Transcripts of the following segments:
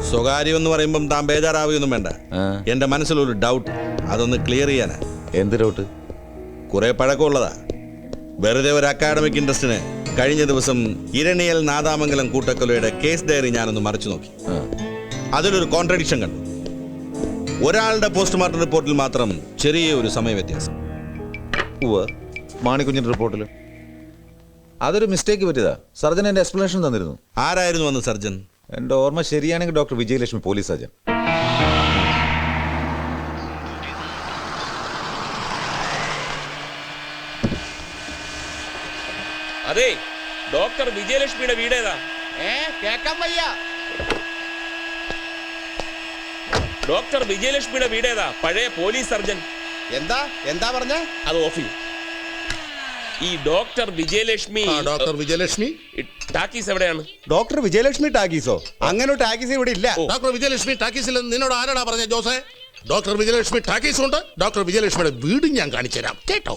സ്വകാര്യം എന്ന് പറയുമ്പം താൻ ബേജാറാവുകയൊന്നും വേണ്ട. എന്റെ മനസ്സിലൊരു ഡൗട്ട്, അതൊന്ന് ക്ലിയർ ചെയ്യാനാ. എന്ത് ഡൗട്ട്? കുറെ പഴക്കമുള്ളതാ. വെറുതെ ഒരു അക്കാഡമിക് ഇൻട്രസ്റ്റിന് കഴിഞ്ഞ ദിവസം ഇരണിയൽ നാദാമംഗലം കൂട്ടക്കൊലയുടെ കേസ് ഡയറി ഞാനൊന്ന് മറിച്ചു നോക്കി. അതിലൊരു കോൺട്രഡിക്ഷൻ കണ്ടു. ഒരാളുടെ പോസ്റ്റ്മോർട്ടം റിപ്പോർട്ടിൽ മാത്രം ചെറിയ ഒരു സമയ വ്യത്യാസം. മാണിക്കുഞ്ഞിന്റെ റിപ്പോർട്ടിൽ അതൊരു മിസ്റ്റേക്ക് പറ്റിയതാ. സർജൻ എന്റെ എക്സ്പ്ലനേഷൻ തന്നിരുന്നു. ആരായിരുന്നു അന്ന് സർജൻ? എന്റെ ഓർമ്മ ശരിയാണെങ്കിൽ ഡോക്ടർ വിജയലക്ഷ്മി, പോലീസ് സർജൻ. അതെ, ഡോക്ടർ വിജയലക്ഷ്മിയുടെ വീടേതാ? കേക്കാൻ വയ്യ. ഡോക്ടർ വിജയലക്ഷ്മിയുടെ വീടേതാ? പഴയ പോലീസ് സർജൻ. എന്താ പറഞ്ഞ? അത് ഓഫി. ഈ doctor Vijayalakshmi, doctor Vijayalakshmi talkies എവിടെയാണ്? ഡോക്ടർ വിജയലക്ഷ്മി ടാക്കീസോ? അങ്ങനെ ഒരു ടാക്കീസ് ഇവിടെ ഇല്ല. ഡോക്ടർ വിജയലക്ഷ്മി ടാക്കീസിൽ നിന്നോട് ആരാടാ പറഞ്ഞ ജോസേ? ഡോക്ടർ വിജയലക്ഷ്മി ടാക്കീസ് ഉണ്ട്. ഡോക്ടർ വിജയലക്ഷ്മിയുടെ വീടും ഞാൻ കാണിച്ചു തരാം കേട്ടോ.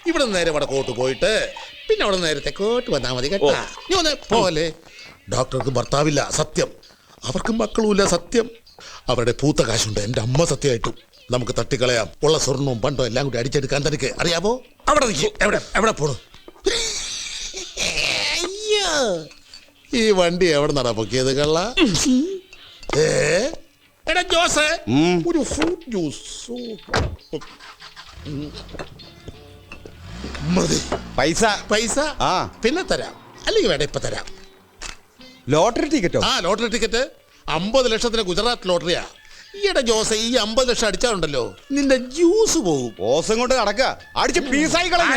ഇവിടെ നേരെ വടക്കോട്ട് പോയിട്ട് പിന്നെ അവിടെ നേരെ തെക്കോട്ട് വന്നാൽ മതി കേട്ടോ. നീ ഒന്ന് പോലെ. ഡോക്ടർക്ക് ഭർത്താവില്ല, സത്യം. അവർക്ക് മക്കളുമില്ല, സത്യം. അവരുടെ പൂത്ത കാശുണ്ട്, എൻ്റെ അമ്മ സത്യമായിട്ടും. നമുക്ക് തട്ടിക്കളയാം. ഉള്ള സ്വർണവും പണ്ടോ എല്ലാം കൂടി അടിച്ചെടുക്കാൻ തനിക്ക് അറിയാമോ? അവിടെ എവിടെ പോണു? ഈ വണ്ടി എവിടെ നടാ പൊക്കിയത് കള്ള? എടാ ജോസേ, ഒരു ഫ്രൂട്ട് ജ്യൂസ് മതി. പൈസ പിന്നെ തരാം, അല്ലെങ്കിൽ വേണ്ട ഇപ്പൊ തരാം. ലോട്ടറി ടിക്കറ്റോ? ലോട്ടറി ടിക്കറ്റ് 50 ലക്ഷത്തിന് ഗുജറാത്ത് ലോട്ടറിയാ. ഈയിടെ ജോസെ, ഈ 50 ലക്ഷം അടിച്ചാലുണ്ടല്ലോ നിന്റെ ജ്യൂസ് പോകും. ഓസം കൊണ്ട് നടക്ക അടിച്ച് പീസായി കളഞ്ഞ.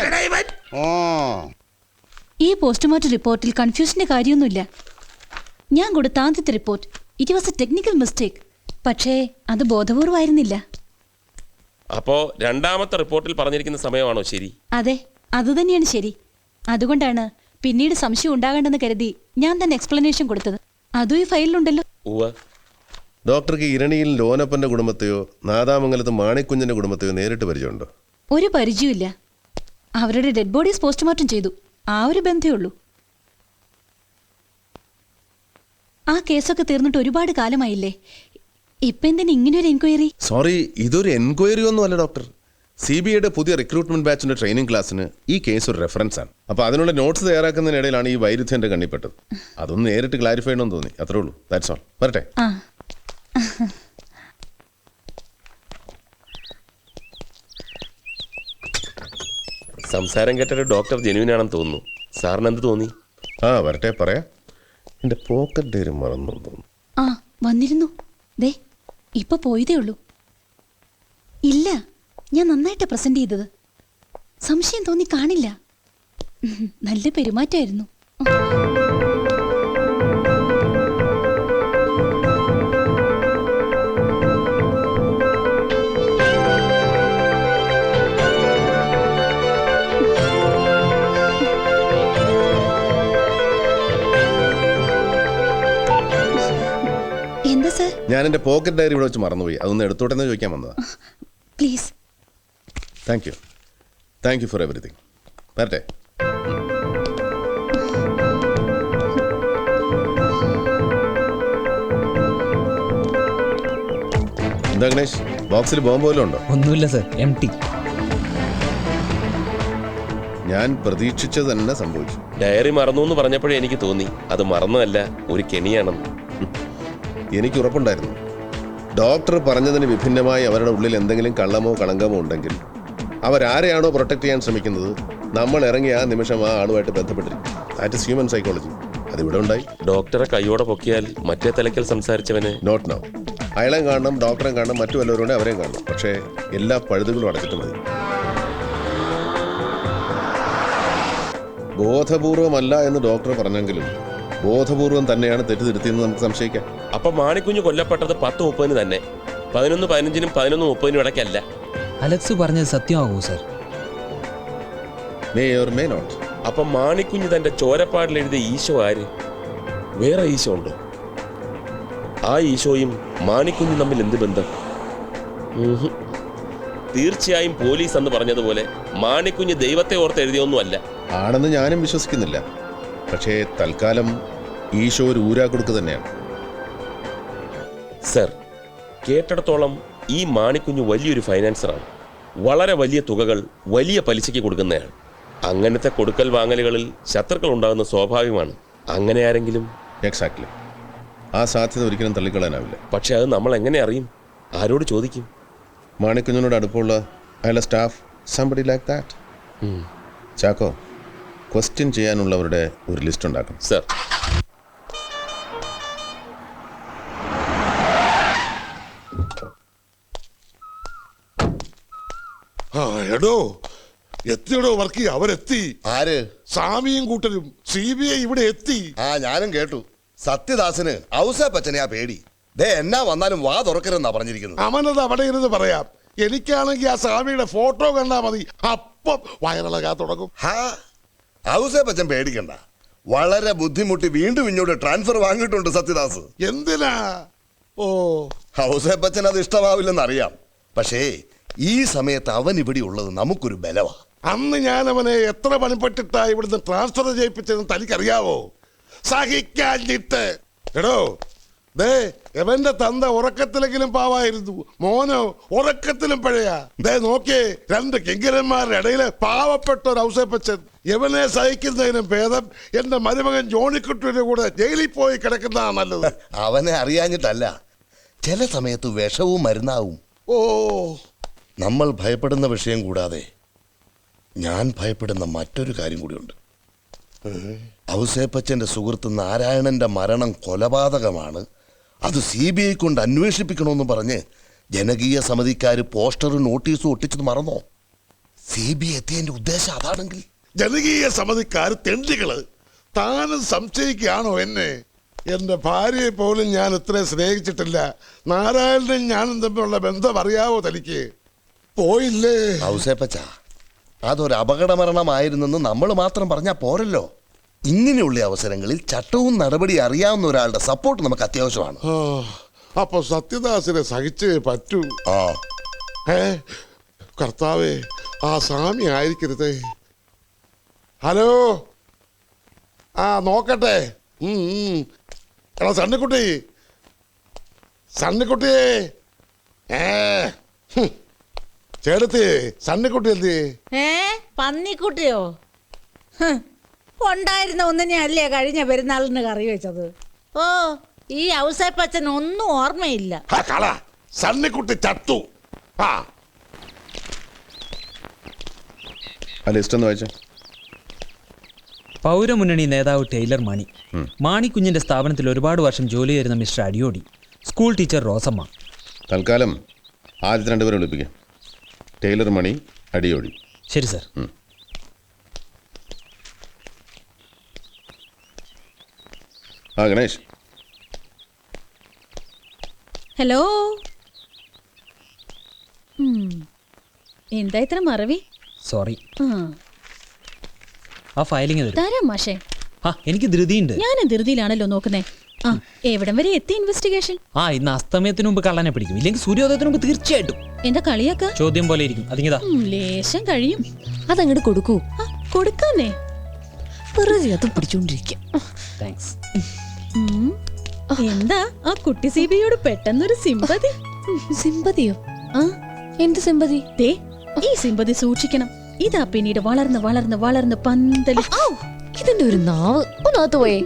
ഈ പോസ്റ്റ്മോർട്ടം റിപ്പോർട്ടിൽ കൺഫ്യൂഷന്റെ കാര്യമൊന്നുമില്ല. ഞാൻ കൊടുത്ത ആദ്യത്തെ report it was A technical mistake. പക്ഷേ അത് ബോധപൂർവമായിരുന്നില്ല. അപ്പോ രണ്ടാമത്തെ റിപ്പോർട്ടിൽ പറഞ്ഞിരിക്കുന്ന സമയമാണോ ശരി? അതെ, അതുതന്നെയാണ് ശരി. അതുകൊണ്ടാണ് പിന്നീട് സംശയം ഉണ്ടാകണ്ടെന്ന് കരുതി ഞാൻ തന്നെ എക്സ്പ്ലനേഷൻ കൊടുത്തത്. അതും ഈ ഫയലിലുണ്ടല്ലോ. ഡോക്ടർക്ക് ഇരണിയിൽ ലോനപ്പന്റെ കുടുംബത്തെയോ നാദാമംഗലത്ത് മാണിക്കുഞ്ഞിന്റെ കുടുംബത്തെയോ നേരിട്ട് പരിചയമുണ്ടോ? ഒരു പരിചയമില്ല. അവരുടെ ഡെഡ് ബോഡീസ് പോസ്റ്റ്മോർട്ടം ചെയ്തു, ആ ഒരു ബന്ധമേ ഉള്ളൂ. ആ കേസൊക്കെ തീർന്നിട്ട് ഒരുപാട് കാലമായില്ലേ. ഇപ്പൊ എന്തിനാ ഇങ്ങനെ ഒരു എൻക്വയറി? സോറി, ഇതൊരു എൻക്വയറി ഒന്നും അല്ല ഡോക്ടർ. CBIയുടെ പുതിയ റിക്രൂട്ട്മെന്റ് ബാച്ചിന്റെ ട്രെയിനിങ് ക്ലാസ്സിന് ഈ കേസ് ഒരു റെഫറൻസ് ആണ്. അപ്പൊ അതിനുള്ള നോട്ട്സ് തയ്യാറാക്കുന്നതിനിടയിലാണ് ഈ വൈരുദ്ധ്യം എന്റെ കണ്ണിപ്പെട്ടത്. അതൊന്ന് നേരിട്ട് ക്ലാരിഫൈ ചെയ്യണമെന്ന് തോന്നി, അത്രേ ഉള്ളൂ. That's all. വരട്ടെ. സംസാരം കേട്ടൊരു ഡോക്ടർ ജെനുവിനാണെന്ന് തോന്നുന്നു. സാറിന് എന്ത് തോന്നി? വരട്ടെ, പറയാ. എന്റെ പോക്കറ്റ് ഡയറി മറന്നു തോന്നുന്നു. വന്നിരുന്നു. ദേ ഇപ്പൊ പോയതേ ഉള്ളൂ. ഇല്ല, ഞാൻ നന്നായിട്ട് പ്രസന്റ് ചെയ്തത്. സംശയം തോന്നി കാണില്ല. നല്ല പെരുമാറ്റമായിരുന്നു. എന്താ സർ? ഞാൻ എന്റെ പോക്കറ്റ് ഡയറി ഇവിടെ വെച്ച് മറന്നുപോയി. അതൊന്ന് എടുത്തോട്ടെന്ന് ചോദിക്കാൻ വന്നതാ. Please. Thank you for everything. വരട്ടെ. എന്താ ഗണേഷ്, ബോക്സിൽ ബോംബ് പോലും ഉണ്ടോ? ഒന്നുമില്ല സർ, എംപ്റ്റി. ഞാൻ പ്രതീക്ഷിച്ചത് തന്നെ സംഭവിച്ചു. ഡയറി മറന്നു എന്ന് പറഞ്ഞപ്പോഴേ എനിക്ക് തോന്നി അത് മറന്നതല്ല, ഒരു കെണിയാണെന്ന്. എനിക്ക് ഉറപ്പുണ്ടായിരുന്നു. ഡോക്ടർ പറഞ്ഞതിന് വിഭിന്നമായി അവരുടെ ഉള്ളിൽ എന്തെങ്കിലും കള്ളമോ കളങ്കമോ ഉണ്ടെങ്കിൽ അവരാരെയാണോ പ്രൊട്ടക്ട് ചെയ്യാൻ ശ്രമിക്കുന്നത്, നമ്മൾ ഇറങ്ങി ആ നിമിഷം ആ ആളുമായിട്ട് ബന്ധപ്പെട്ടിരിക്കും. That is human psychology. അതിവിടെ ഉണ്ടായി. ഡോക്ടറെ കൈയോടെ പൊക്കിയാൽ മറ്റേ തലക്കൽ സംസാരിച്ചവനെ നോട്ട് നൗ. അയാളെ കാണണം, ഡോക്ടറെ കാണണം, മറ്റു വല്ലവരുണ്ട് അവരെയും കാണണം. പക്ഷേ എല്ലാ പഴുതുകളും അടച്ചിട്ട് മതി. ബോധപൂർവമല്ല എന്ന് ഡോക്ടർ പറഞ്ഞെങ്കിലും ബോധപൂർവം തന്നെയാണ് തെറ്റിദ്ധരുത്തിയെന്ന് നമുക്ക് സംശയിക്കാം. അപ്പൊ മാണിക്കുഞ്ഞ് കൊല്ലപ്പെട്ടത് 10:30 തന്നെ, 11:15 11:30 ഇടയ്ക്കല്ല. അലക്സ് പറഞ്ഞത് സത്യമാകൂ sir? May or may not. അപ്പൊ മാണിക്കുഞ്ഞ് തന്റെ ചോരപ്പാടിൽ എഴുതിയ ഈശോ ആര്? വേറെ ഈശോ ഉണ്ടോ? ആ ഈശോയും മാണിക്കുഞ്ഞും തമ്മിൽ എന്ത് ബന്ധം? തീർച്ചയായും പോലീസ് എന്ന് പറഞ്ഞതുപോലെ മാണിക്കുഞ്ഞ് ദൈവത്തെ ഓർത്ത് എഴുതിയൊന്നും അല്ല. ആണെന്ന് ഞാനും വിശ്വസിക്കുന്നില്ല. പക്ഷേ തൽക്കാലം ഈശോ ഒരു ഊരാക്കുടുക്ക് തന്നെയാണ്. സർ, കേട്ടിടത്തോളം ഈ മാണിക്കുഞ്ഞ് വലിയൊരു ഫൈനാൻസറാണ്. വളരെ വലിയ തുകകൾ വലിയ പലിശയ്ക്ക് കൊടുക്കുന്നയാൾ. അങ്ങനത്തെ കൊടുക്കൽ വാങ്ങലുകളിൽ ശത്രുക്കൾ ഉണ്ടാകുന്ന സ്വാഭാവികമാണ്. അങ്ങനെ ആരെങ്കിലും എക്സാക്ട്ലി. ആ സാധ്യത ഒരിക്കലും തള്ളിക്കളയാനാവില്ല. പക്ഷെ അത് നമ്മൾ എങ്ങനെ അറിയും? ആരോട് ചോദിക്കും? മാണിക്കുഞ്ഞിനോട് അടുപ്പമുള്ള അയാളുടെ staff, somebody like that. Chacko, question ചെയ്യാനുള്ളവരുടെ ഒരു ലിസ്റ്റ് ഉണ്ടാക്കണം. സർ, എടോ എത്തിയടോ വർക്കി, അവരെത്തി. ആര്? സ്വാമിയും കൂട്ടരും CBI ഇവിടെ എത്തി. ആ, ഞാനും കേട്ടു. സത്യദാസന് ഔസേപ്പച്ചനെയാ പേടി. ദേ എന്നാ വന്നാലും വാ തുറക്കരുതെന്നാ പറഞ്ഞിരിക്കുന്നത്. അവനത് അവിടെ ഇരുന്ന് പറയാം. എനിക്കാണെങ്കിൽ ആ സ്വാമിയുടെ ഫോട്ടോ കണ്ടാ മതി, അപ്പം വയറിളകാൻ തുടങ്ങും. ഹാ, ഔസേപ്പച്ചൻ പേടിക്കണ്ട. വളരെ ബുദ്ധിമുട്ടി വീണ്ടും ഇങ്ങോട്ട് ട്രാൻസ്ഫർ വാങ്ങിയിട്ടുണ്ട് സത്യദാസ്. എന്തിനാ? ഓ, ഔസേപ്പച്ചൻ അത് ഇഷ്ടമാവില്ലെന്നറിയാം. പക്ഷേ ഈ സമയത്ത് അവൻ ഇവിടെ ഉള്ളത് നമുക്കൊരു ബലവാ. അന്ന് ഞാൻ അവനെ എത്ര പണിപ്പെട്ടിട്ടാ ഇവിടുന്ന് ട്രാൻസ്ഫർ ചെയ്യിപ്പിച്ചതെന്ന് തനിക്കറിയാവോ? സഹിക്കാഞ്ഞിട്ട്. എടോ, ദേ എവന്റെ തന്ത ഉറക്കത്തിലെങ്കിലും പാവായിരുന്നു, മോനോ ഉറക്കത്തിലും പഴയാ. ദേ നോക്കിയേ, 2 കിങ്കരന്മാരുടെ ഇടയിലെ പാവപ്പെട്ട ഒരു ഔസേപ്പച്ചൻ. എവനെ സഹിക്കുന്നതിനും ഭേദം എന്റെ മരുമകൻ ജോണിക്കുട്ടിയുടെ കൂടെ ജയിലിൽ പോയി കിടക്കുന്നതാ നല്ലത്. അവനെ അറിയാഞ്ഞിട്ടല്ല, ചില സമയത്ത് വിഷവും മരുന്നാവും. ഓ, നമ്മൾ ഭയപ്പെടുന്ന വിഷയം കൂടാതെ ഞാൻ ഭയപ്പെടുന്ന മറ്റൊരു കാര്യം കൂടിയുണ്ട്. ഔസേപ്പച്ചന്റെ സുഹൃത്ത് നാരായണന്റെ മരണം കൊലപാതകമാണ്, അത് CBI കൊണ്ട് അന്വേഷിപ്പിക്കണമെന്ന് പറഞ്ഞ് ജനകീയ സമിതിക്കാർ പോസ്റ്ററും നോട്ടീസും ഒട്ടിച്ചത് മറന്നോ? CBI എത്തിയതിന്റെ ഉദ്ദേശം അതാണെങ്കിൽ? ജനകീയ സമിതിക്കാർ തെണ്ടികള്. താനും സംശയിക്കുകയാണോ എന്നെ? എന്റെ ഭാര്യയെ പോലും ഞാൻ ഇത്രയും സ്നേഹിച്ചിട്ടില്ല. നാരായണനും ഞാനും തമ്മിലുള്ള ബന്ധം അറിയാവോ തനിക്ക്? പോയില്ലേ? ഔസേപ്പച്ച, അതൊരു അപകടമരണമായിരുന്നെന്ന് നമ്മൾ മാത്രം പറഞ്ഞാൽ പോരല്ലോ. ഇങ്ങനെയുള്ള അവസരങ്ങളിൽ ചട്ടവും നടപടി അറിയാവുന്ന ഒരാളുടെ സപ്പോർട്ട് നമുക്ക് അത്യാവശ്യമാണ്. അപ്പൊ സത്യദാസിനെ സഹിച്ചേ പറ്റൂ. ആ, കർത്താവേ, ആ സ്വാമി ആയിരിക്കരുതേ. ഹലോ, ആ നോക്കട്ടെ. എടാ സണ്ണിക്കുട്ടി, സണ്ണിക്കുട്ടിയേ, ചേട്ടത്തി, സണ്ണിക്കുട്ടി എന്തി? പന്നിക്കുട്ടിയോ? ഉണ്ടായിരുന്ന ഒന്നിനെ അല്ലേ കഴിഞ്ഞ പെരുന്നാളിന് കറി വെച്ചത്. ഓ, ഈ ഔസേപ്പച്ചൻ ഒന്നും ഓർമ്മയില്ല. സണ്ണിക്കുട്ടി ചത്തു. ആ ലിസ്റ്റ് ഒന്ന് വായിച്ചേ. പൗരമുന്നണി നേതാവ് ടൈലർ മാണി, മാണിക്കുഞ്ഞിന്റെ സ്ഥാപനത്തിൽ ഒരുപാട് വർഷം ജോലി ചെയ്യുന്ന mister Adiyodi, school teacher Rosamma. തൽക്കാലം ആദ്യത്തെ 2 പേരെ വിളിപ്പിക്കാം. ടൈലർ മണി, അടിയോടി. ശരി സർ. ആ ഗണേഷ്. ഹലോ. എന്താ ഇത്ര മറവി? സോറി. ആ ഫയലിംഗ് തരാം മാഷേ. എനിക്ക് ധൃതിയുണ്ട്. ഞാൻ ധൃതിയിലാണല്ലോ നോക്കുന്നേ. ആ, എവിടം വരെ എത്തി ഇൻവെസ്റ്റിഗേഷൻ? ഇന്ന് അസ്തമയത്തിന് മുമ്പ് കള്ളനെ പിടിക്കും, ഇല്ലെങ്കിൽ സൂര്യോദയത്തിന് മുമ്പ് തീർച്ചയായിട്ടും. എന്താ കളിയാക്ക? ചോദ്യം പോലെ ഇരിക്കും. അതിങ്ങതാ ലേശം കഴിയും. അതങ്ങോട്ട് കൊടുക്കൂ. കൊടുക്കാന്നേ. വെറുതെ അതും പിടിച്ചോണ്ടിരിക്കും. താങ്ക്സ്. എന്താ ആ കുട്ടി CBIയോട് പെട്ടെന്നൊരു സിമ്പതി? സിമ്പതിയോ? എന്ത് സിമ്പതി? ദേ, ഈ സിമ്പതി സൂക്ഷിക്കണം. ഇതാ പിന്നീട് വളർന്ന് വളർന്ന് വളർന്ന് പന്തല്. ഇതിന്റെ ഒരു നാവ് ഒന്നകത്ത് പോയേ.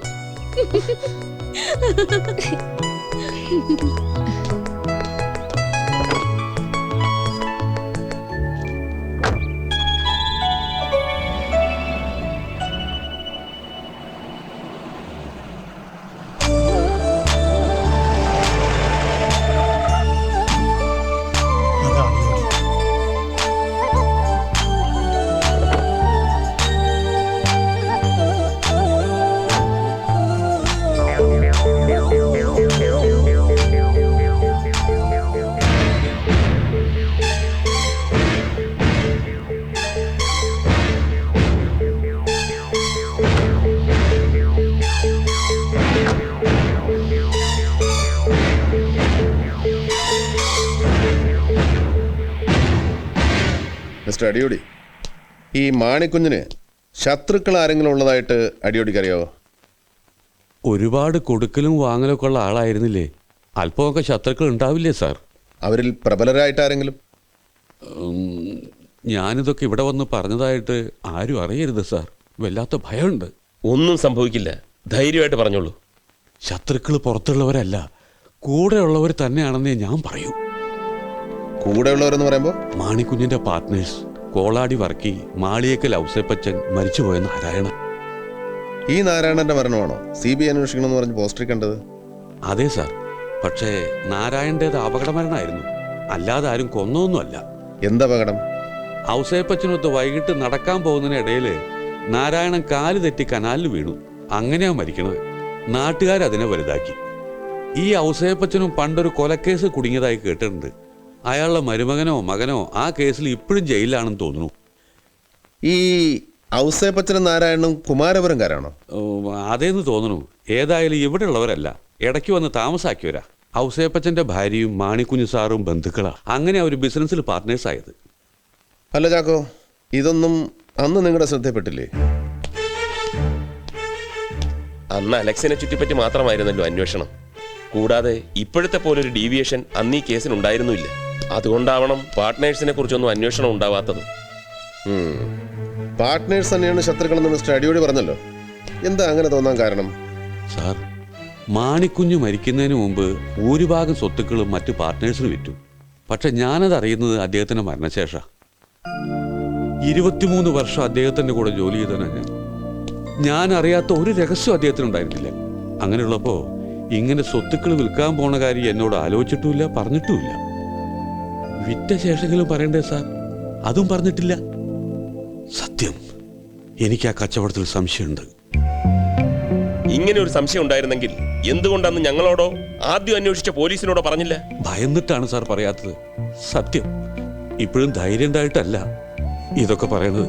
മിസ്റ്റർ അടിയോടി, ഈ മാണിക്കുഞ്ഞിന് ശത്രുക്കൾ ആരെങ്കിലും ഉള്ളതായിട്ട് അടിയോടിക്ക് അറിയാവോ? ഒരുപാട് കൊടുക്കലും വാങ്ങലൊക്കെ ഉള്ള ആളായിരുന്നില്ലേ? അല്പമൊക്കെ ശത്രുക്കൾ ഉണ്ടാവില്ലേ സാർ? അവരിൽ പ്രബലരായിട്ട് ആരെങ്കിലും? ഞാനിതൊക്കെ ഇവിടെ വന്ന് പറഞ്ഞതായിട്ട് ആരും അറിയരുത് സാർ. വല്ലാത്ത ഭയമുണ്ട്. ഒന്നും സംഭവിക്കില്ല, ധൈര്യമായിട്ട് പറഞ്ഞോളൂ. ശത്രുക്കൾ പുറത്തുള്ളവരല്ല, കൂടെയുള്ളവർ തന്നെയാണെന്നേ ഞാൻ പറയൂ. കൂടെയുള്ളവരെന്ന് പറയുമ്പോൾ മാണിക്കുഞ്ഞിന്റെ പാർട്ട്നേഴ്സ് കോളാടി വർക്കി, മാളിയേക്കൽ ഔസേപ്പച്ചൻ, മരിച്ചുപോയ നാരായണൻ. ഈ നാരായണന്റെ മരണമാണോ CBI അന്വേഷിക്കണമെന്ന് പറഞ്ഞ് പോസ്റ്ററിൽ കണ്ടത്? അതെ സാർ. പക്ഷേ നാരായണൻ്റേത് അപകടമരണമായിരുന്നു, അല്ലാതെ ആരും കൊന്നൊന്നുമല്ല. എന്തപകടം? ഔസേപ്പച്ചനൊത്ത് വൈകിട്ട് നടക്കാൻ പോകുന്നതിനിടയിൽ നാരായണൻ കാല് തെറ്റി കനാലിൽ വീണു. അങ്ങനെയാ മരിക്കണത്. നാട്ടുകാരതിനെ വലുതാക്കി. ഈ ഔസേപ്പച്ചനും പണ്ടൊരു കൊലക്കേസ് കുടുങ്ങിയതായി കേട്ടിട്ടുണ്ട്. അയാളുടെ മരുമകനോ മകനോ ആ കേസിൽ ഇപ്പോഴും ജയിലിലാണെന്ന് തോന്നുന്നു. ഈ ഔസേപ്പച്ചനും നാരായണനും കുമാരപുരംകാരാണോ? അതേന്ന് തോന്നുന്നു. ഏതായാലും ഇവിടെ ഉള്ളവരല്ല, ഇടയ്ക്ക് വന്ന് താമസാക്കിയവരാ. ഔസേപ്പച്ചന്റെ ഭാര്യയും മാണിക്കുഞ്ഞു സാറും ബന്ധുക്കളാ. അങ്ങനെ ഒരു ബിസിനസ്സിൽ പാർട്ട്നേഴ്സ് ആയത്. അല്ല ചാക്കോ, ഇതൊന്നും അന്ന് നിങ്ങളുടെ ശ്രദ്ധപ്പെട്ടില്ലേ? അന്ന് അലക്സിനെ ചുറ്റിപ്പറ്റി മാത്രമായിരുന്നല്ലോ അന്വേഷണം. കൂടാതെ ഇപ്പോഴത്തെ പോലൊരു ഡീവിയേഷൻ അന്ന് ഈ കേസിനുണ്ടായിരുന്നില്ല. അതുകൊണ്ടാവണം പാർട്ട്നേഴ്സിനെ കുറിച്ചൊന്നും അന്വേഷണം ഉണ്ടാവാത്തത്. പാർട്ട്നേഴ്സ് തന്നെയാണ് ശത്രുക്കളെന്ന് മിസ്റ്റർ അടിയോടി പറഞ്ഞല്ലോ. എന്താ അങ്ങനെ തോന്നാൻ കാരണം? സാർ, മാണിക്കുഞ്ഞ് മരിക്കുന്നതിന് മുമ്പ് ഭൂരിഭാഗം സ്വത്തുക്കളും മറ്റു പാർട്ട്നേഴ്സിന് വിറ്റു. പക്ഷെ ഞാനത് അറിയുന്നത് അദ്ദേഹത്തിന്റെ മരണശേഷം. 23 വർഷം അദ്ദേഹത്തിന്റെ കൂടെ ജോലി ചെയ്തവനാണ് ഞാൻ അറിയാത്ത ഒരു രഹസ്യം അദ്ദേഹത്തിനുണ്ടായിരുന്നില്ല. അങ്ങനെയുള്ളപ്പോ ഇങ്ങനെ സ്വത്തുക്കൾ വിൽക്കാൻ പോണ കാര്യം എന്നോട് ആലോചിച്ചിട്ടുമില്ല, പറഞ്ഞിട്ടുമില്ല. വിറ്റ ശേഷമെങ്കിലും പറയണ്ടേ സാർ? അതും പറഞ്ഞിട്ടില്ല. സത്യം, എനിക്ക് ആ കച്ചവടത്തിൽ സംശയമുണ്ട്. ഇങ്ങനെ ഒരു സംശയം ഉണ്ടായിരുന്നെങ്കിൽ എന്തുകൊണ്ടന്ന് ഞങ്ങളോടോ ആദ്യം അന്വേഷിച്ച പോലീസിനോടോ പറഞ്ഞില്ല? ഭയന്നിട്ടാണ് സാർ പറയാത്തത്. സത്യം, ഇപ്പോഴും ധൈര്യം ഉണ്ടായിട്ടല്ല ഇതൊക്കെ പറയണത്.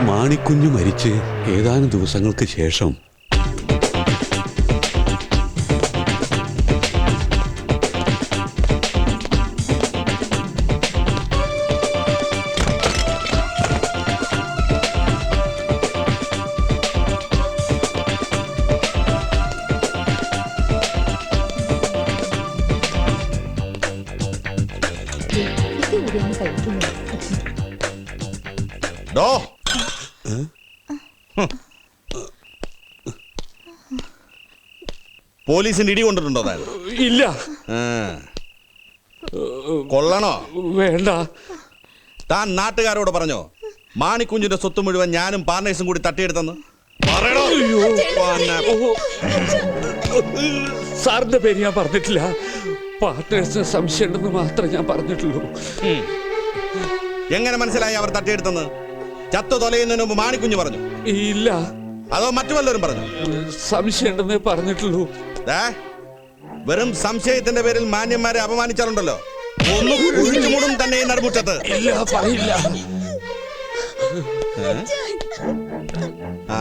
മാണിക്കുഞ്ഞ് മരിച്ച് ഏതാനും ദിവസങ്ങൾക്ക് ശേഷം ഡോ, പോലീസിന്റെ ഇടി കൊണ്ടിട്ടുണ്ടോ താൻ? ഇല്ല. കൊള്ളണോ? വേണ്ട. താൻ നാട്ടുകാരോട് പറഞ്ഞോ മാണിക്കുഞ്ഞിന്റെ സ്വത്ത് മുഴുവൻ ഞാനും പാർട്ട്നേഴ്സും കൂടി തട്ടിയെടുത്തെന്ന്? പറയണോ? സാറിന്റെ പേര് ഞാൻ പറഞ്ഞിട്ടില്ല. പാർട്ട്നേഴ്സിന് സംശയം ഉണ്ടെന്ന് മാത്രമേ ഞാൻ പറഞ്ഞിട്ടുള്ളൂ. എങ്ങനെ മനസ്സിലായി അവർ തട്ടിയെടുത്തെന്ന്? ചത്തു തൊലയുന്നതിന് മുമ്പ് മാണിക്കുഞ്ഞ് പറഞ്ഞു? ഇല്ല. അതോ മറ്റു വല്ലവരും പറഞ്ഞു? സംശയം ഉണ്ടെന്നേ പറഞ്ഞിട്ടുള്ളൂ. വെറും സംശയത്തിന്റെ പേരിൽ മാന്യന്മാരെ അപമാനിച്ചാലുണ്ടല്ലോ, ഒന്നും കുഴിച്ചുമൂടും തന്നെ ഈ നടുമുറ്റത്ത്. ഇല്ല, പറയില്ല.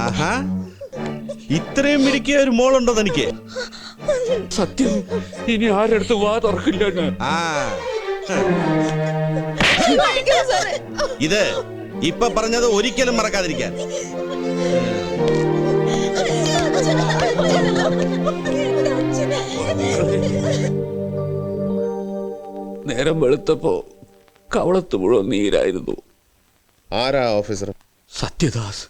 ആഹാ, ഇത്രയും മിടുക്കിയ ഒരു മോളുണ്ടോ തനിക്ക്? സത്യം, ഇനി ആരെടുത്ത് വാ തുറക്കില്ല. ഇത് ഇപ്പൊ പറഞ്ഞത് ഒരിക്കലും മറക്കാതിരിക്കാൻ. നേരം വെളുത്തപ്പോ കവളത്ത് മുഴുവൻ നീരായിരുന്നു. ആരാ ഓഫീസർ? സത്യദാസ്.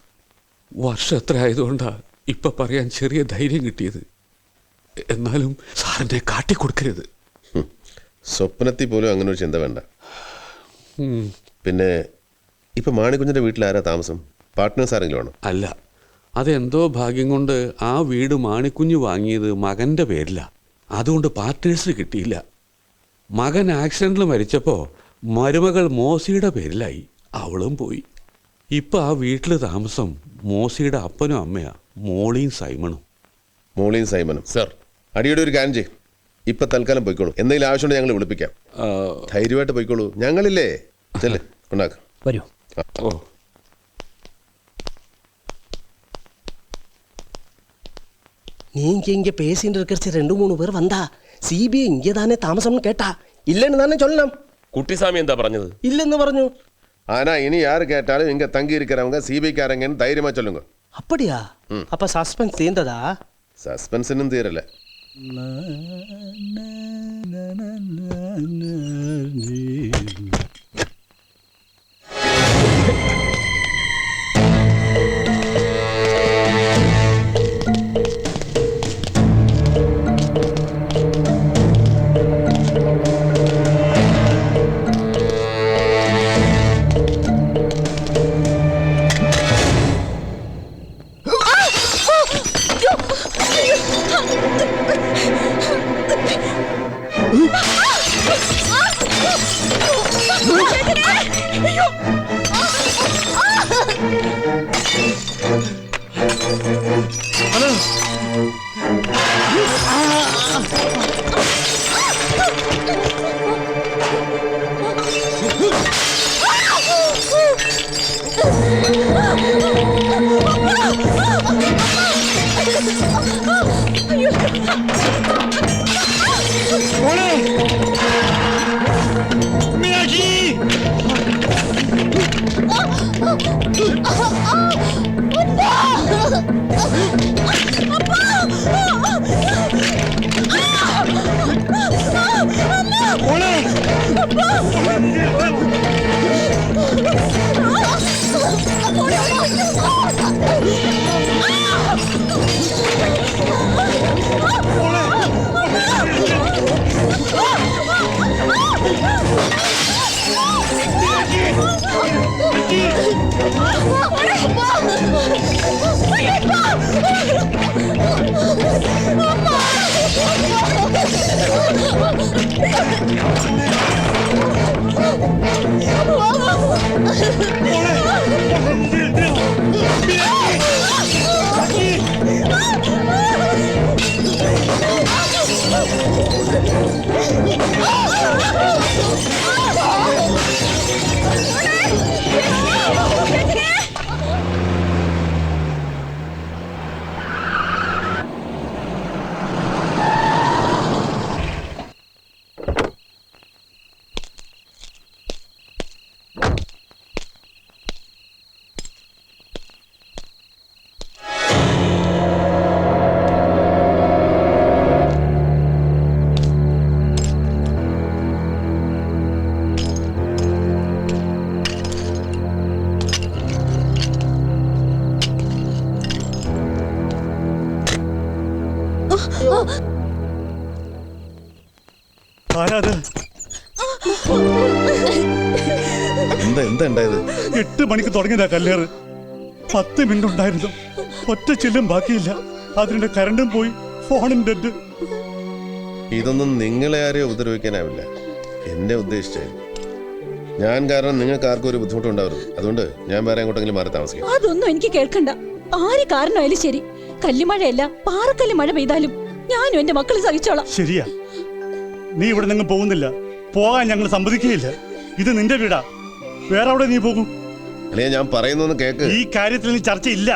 വർഷം എത്ര ആയതുകൊണ്ടാ ഇപ്പൊ പറയാൻ ചെറിയ ധൈര്യം കിട്ടിയത്. എന്നാലും സാറിനെ കാട്ടിക്കൊടുക്കരുത്. സ്വപ്നത്തിൽ പോലും അങ്ങനെ ഒരു ചിന്ത വേണ്ട. പിന്നെ ഇപ്പൊ മാണിക്കുഞ്ഞിന്റെ വീട്ടിൽ ആരാ താമസം? പാർട്ട്നേഴ്സ് ആരെങ്കിലും ആണോ? അല്ല, അതെന്തോ ഭാഗ്യം കൊണ്ട് ആ വീട് മാണിക്കുഞ്ഞ് വാങ്ങിയത് മകന്റെ പേരില. അതുകൊണ്ട് പാർട്ട്നേഴ്സിന് കിട്ടിയില്ല. മകൻ ആക്സിഡന്റിൽ മരിച്ചപ്പോ മരുമകൾ മോസിയുടെ പേരിലായി. അവളും പോയി. ഇപ്പൊ ആ വീട്ടില് താമസം മോസിയുടെ അപ്പനും അമ്മയാ, മോളിയും സൈമണും. മോളിയും സൈമനും? സർ, അടിയുടെ ഒരു കാര്യം ചെയ്യും. ഇപ്പൊ തൽക്കാലം പോയിക്കോളൂ. എന്തെങ്കിലും ആവശ്യമുണ്ടെങ്കിൽ ഞങ്ങൾ വിളിപ്പിക്കാം. ധൈര്യമായിട്ട് പോയിക്കോളൂ. ഞങ്ങളില്ലേ? ചെല്ലേ, ഉണ്ടാക്കാം. വരൂ. ഓ, நீங்க இங்க பேசிட்டு இருக்கிற 2-3 பேர் வந்தா CBI இங்கே தானே தாமசம்னு கேட்டா இல்லைன்னு தானே சொல்லலாம். കുട്ടിസ്വാമി എന്താ പറഞ്ഞത്? இல்லைன்னு പറഞ്ഞു. ஆனா இனி யாரு கேட்டாலும் இங்க தங்கி இருக்கிறவங்க CBI-காரங்கன்னு தைரியமா சொல்லுங்க. அப்படியா? அப்ப சஸ்பென்ஸ் தீர்ந்ததா? சஸ்பென்ஸ் இன்னும் தீரல. എന്താ ഉണ്ടായത്? 8 മണിക്ക് തുടങ്ങിയതാ കല്ലേറ്. 10 മിനിറ്റ് ഉണ്ടായിരുന്നു. ഒറ്റ ചില്ലും ബാക്കിയില്ല. അതിന്റെ കരണ്ടും പോയി, ഫോണും ഡെഡ്. ഇതൊന്നും നിങ്ങളെ ആരെയും ഉപദ്രവിക്കാനാവില്ല. എന്നെ ഉദ്ദേശിച്ചായിരുന്നു. ഞാൻ കാരണം നിങ്ങൾക്ക് ആർക്കും ഒരു ബുദ്ധിമുട്ടുണ്ടാവരുത്. അതുകൊണ്ട് ഞാൻ വേറെ എങ്ങോട്ടെങ്കിലും മാറി താമസിക്കാം. അതൊന്നും എനിക്ക് കേൾക്കണ്ട. ആര് കാരണമായാലും ശരി, കല്ലുമഴയല്ല പാറക്കല്ല് മഴ പെയ്താലും ഞാനും എന്റെ മക്കളെ സഹിച്ചോളാം. ശരിയാ, നീ ഇവിടെ നിങ്ങൾ പോകുന്നില്ല. പോകാൻ ഞങ്ങൾ സമ്മതിക്കുകയില്ല. ഇത് നിന്റെ വീടാ. വേറെ അവിടെ നീ പോകും. അല്ലേ, ഞാൻ പറയുന്നൊന്ന് കേക്ക്. ഈ കാര്യത്തിൽ നീ ചർച്ചയില്ല.